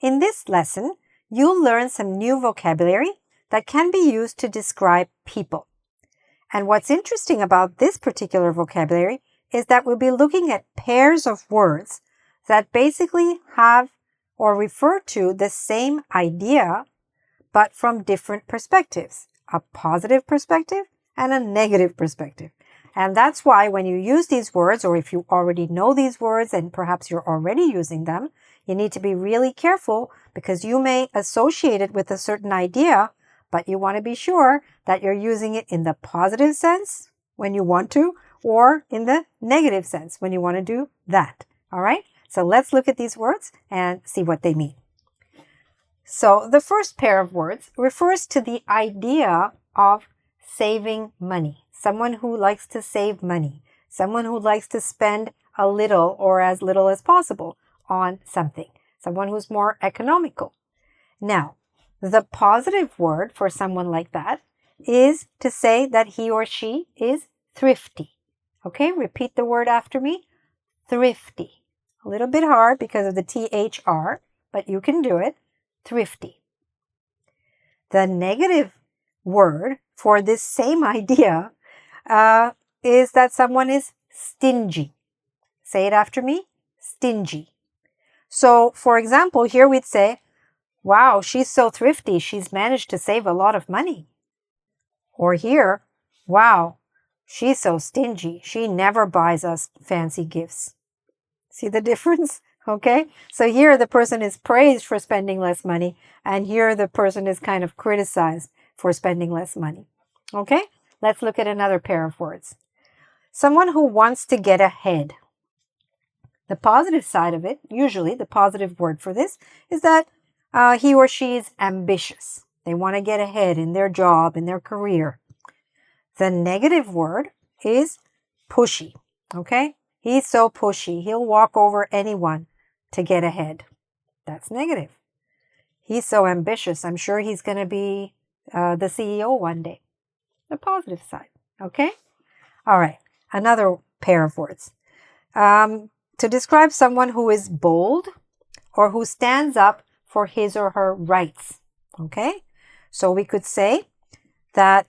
In this lesson, you'll learn some new vocabulary that can be used to describe people. And what's interesting about this particular vocabulary is that we'll be looking at pairs of words that basically have or refer to the same idea, but from different perspectives, a positive perspective and a negative perspective. And that's why when you use these words, or if you already know these words and perhaps you're already using them, you need to be really careful because you may associate it with a certain idea, but you want to be sure that you're using it in the positive sense when you want to, or in the negative sense when you want to do that. All right? So let's look at these words and see what they mean. So the first pair of words refers to the idea of saving money. Someone who likes to save money. Someone who likes to spend a little or as little as possible on something. Someone who's more economical. Now, the positive word for someone like that is to say that he or she is thrifty. Okay, repeat the word after me. Thrifty. A little bit hard because of the THR, but you can do it. Thrifty. The negative word for this same idea is that someone is stingy. Say it after me. Stingy. So, for example, here we'd say, wow, she's so thrifty. She's managed to save a lot of money. Or here, wow, she's so stingy. She never buys us fancy gifts. See the difference? Okay. So here the person is praised for spending less money. And here the person is kind of criticized for spending less money. Okay. Let's look at another pair of words. Someone who wants to get ahead. The positive side of it, usually the positive word for this, is that he or she is ambitious. They want to get ahead in their job, in their career. The negative word is pushy. Okay? He's so pushy. He'll walk over anyone to get ahead. That's negative. He's so ambitious. I'm sure he's going to be the CEO one day. The positive side. Okay? All right. Another pair of words. To describe someone who is bold or who stands up for his or her rights. Okay? So we could say that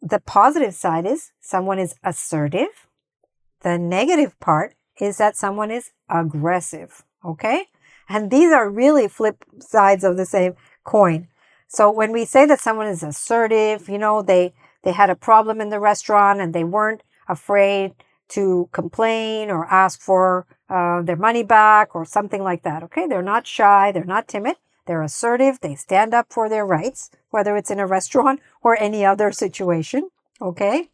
the positive side is someone is assertive. The negative part is that someone is aggressive. Okay? And these are really flip sides of the same coin. So when we say that someone is assertive, you know, they had a problem in the restaurant and they weren't afraid to complain or ask for their money back or something like that. Okay? They're not shy. They're not timid. They're assertive. They stand up for their rights, whether it's in a restaurant or any other situation. Okay?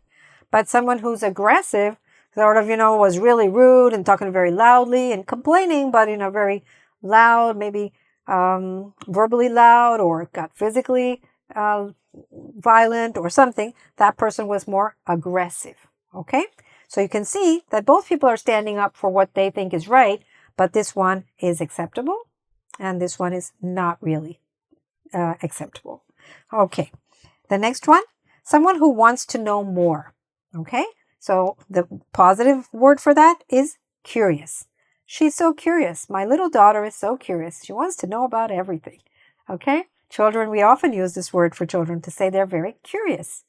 But someone who's aggressive sort of, you know, was really rude and talking very loudly and complaining, but in a very loud, maybe verbally loud, or got physically violent or something, that person was more aggressive. Okay? So you can see that both people are standing up for what they think is right, but this one is acceptable and this one is not really acceptable. Okay. The next one, someone who wants to know more. Okay? So the positive word for that is curious. She's so curious. My little daughter is so curious. She wants to know about everything. Okay? Children, we often use this word for children to say they're very curious.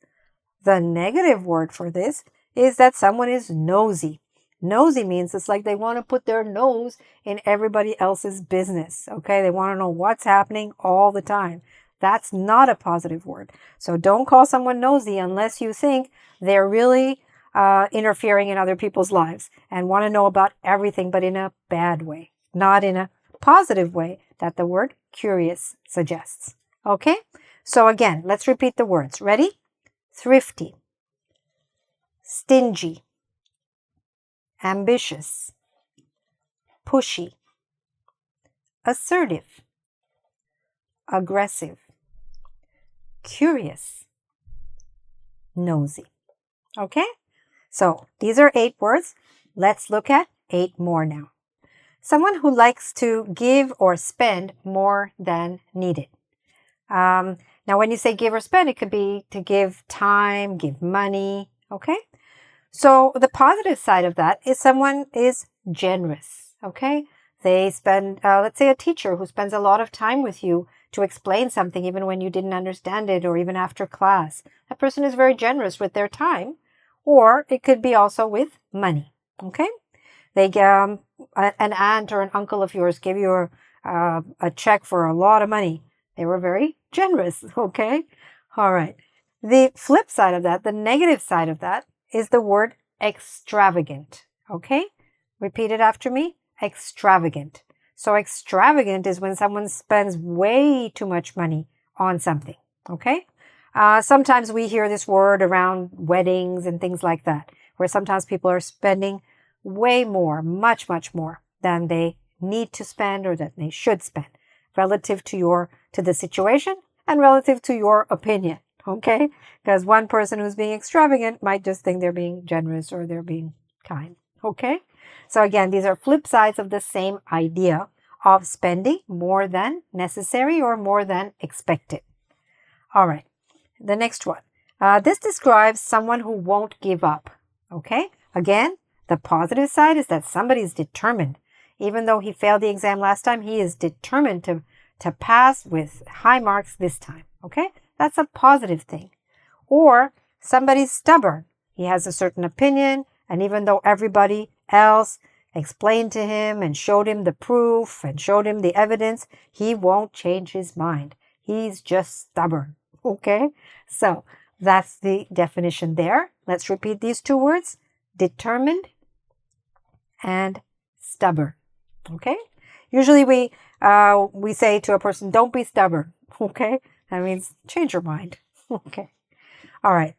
The negative word for this is that someone is nosy. Nosy means it's like they want to put their nose in everybody else's business. Okay? They want to know what's happening all the time. That's not a positive word. So don't call someone nosy unless you think they're really interfering in other people's lives and want to know about everything, but in a bad way, not in a positive way that the word curious suggests. Okay? So again, let's repeat the words. Ready? Thrifty, stingy, ambitious, pushy, assertive, aggressive, curious, nosy. Okay? So these are 8 words. Let's look at 8 more now. Someone who likes to give or spend more than needed. Now, when you say give or spend, it could be to give time, give money. Okay? So the positive side of that is someone is generous. Okay? They spend, let's say a teacher who spends a lot of time with you to explain something even when you didn't understand it or even after class. That person is very generous with their time. Or it could be also with money. Okay? They an aunt or an uncle of yours give you a check for a lot of money. They were very generous. Okay? All right. The flip side of that, the negative side of that, is the word extravagant. Okay? Repeat it after me. Extravagant. So extravagant is when someone spends way too much money on something. Okay? Sometimes we hear this word around weddings and things like that, where sometimes people are spending way more, much, much more than they need to spend or that they should spend relative to the situation and relative to your opinion. Okay? Because one person who's being extravagant might just think they're being generous or they're being kind. Okay? So again, these are flip sides of the same idea of spending more than necessary or more than expected. All right. The next one. This describes someone who won't give up. Okay? Again, the positive side is that somebody's determined. Even though he failed the exam last time, he is determined to pass with high marks this time. Okay? That's a positive thing. Or somebody's stubborn. He has a certain opinion, and even though everybody else explained to him and showed him the proof and showed him the evidence, he won't change his mind. He's just stubborn. Okay? So that's the definition there. Let's repeat these two words. Determined and stubborn. Okay? Usually we say to a person, don't be stubborn. Okay? That means change your mind. Okay. All right.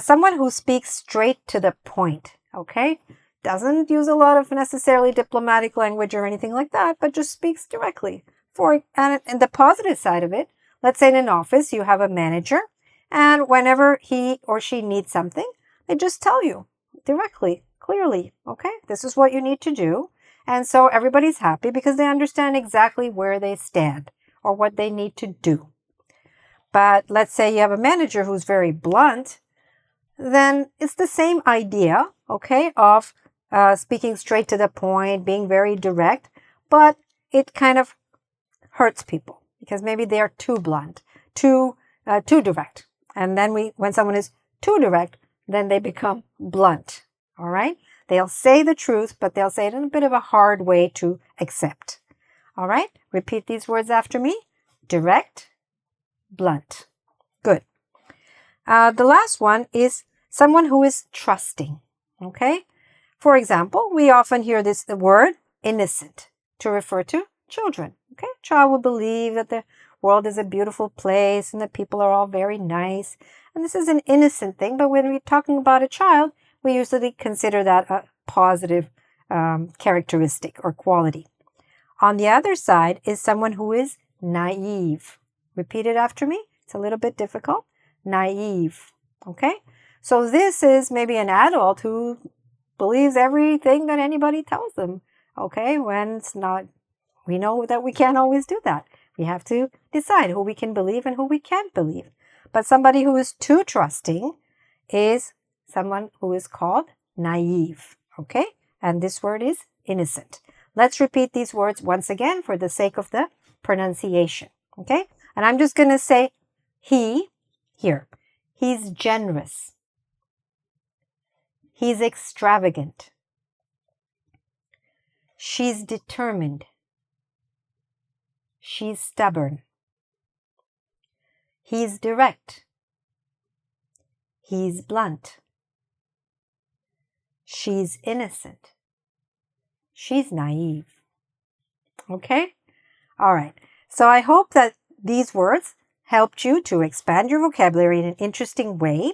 Someone who speaks straight to the point. Okay? Doesn't use a lot of necessarily diplomatic language or anything like that, but just speaks directly. And the positive side of it, let's say in an office, you have a manager, and whenever he or she needs something, they just tell you directly, clearly, okay, this is what you need to do. And so everybody's happy because they understand exactly where they stand or what they need to do. But let's say you have a manager who's very blunt, then it's the same idea, okay, of speaking straight to the point, being very direct, but it kind of hurts people because maybe they are too blunt, too direct. And then when someone is too direct, then they become blunt. All right? They'll say the truth, but they'll say it in a bit of a hard way to accept. All right? Repeat these words after me. Direct, blunt. Good. The last one is someone who is trusting. Okay? For example, we often hear the word innocent to refer to children. Okay? Child will believe that the world is a beautiful place and that people are all very nice. And this is an innocent thing, but when we're talking about a child, we usually consider that a positive characteristic or quality. On the other side is someone who is naive. Repeat it after me. It's a little bit difficult. Naive. Okay? So this is maybe an adult who believes everything that anybody tells them. Okay? When it's not, we know that we can't always do that. We have to decide who we can believe and who we can't believe. But somebody who is too trusting is someone who is called naive. Okay? And this word is innocent. Let's repeat these words once again for the sake of the pronunciation. Okay? And I'm just going to say he here. He's generous. He's extravagant. She's determined. She's stubborn. He's direct. He's blunt. She's innocent. She's naive. Okay? All right. So I hope that these words helped you to expand your vocabulary in an interesting way.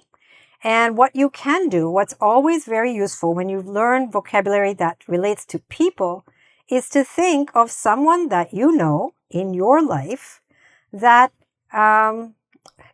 And what you can do, what's always very useful when you learn vocabulary that relates to people, is to think of someone that you know in your life that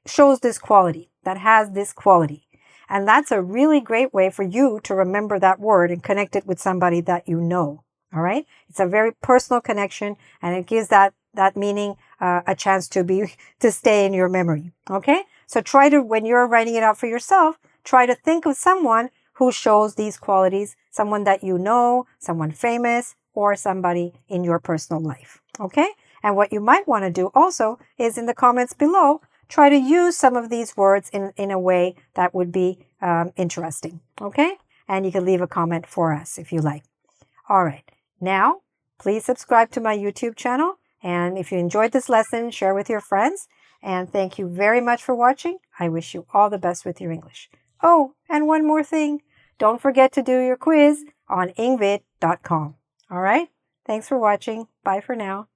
shows this quality, that has this quality. And that's a really great way for you to remember that word and connect it with somebody that you know. All right? It's a very personal connection, and it gives that meaning a chance to stay in your memory. Okay? So try to, when you're writing it out for yourself, try to think of someone who shows these qualities, someone that you know, someone famous, or somebody in your personal life. Okay? And what you might want to do also is in the comments below, try to use some of these words in a way that would be interesting. Okay? And you can leave a comment for us if you like. All right. Now, please subscribe to my YouTube channel. And if you enjoyed this lesson, share with your friends. And thank you very much for watching. I wish you all the best with your English. Oh, and one more thing. Don't forget to do your quiz on engVid.com. All right? Thanks for watching. Bye for now.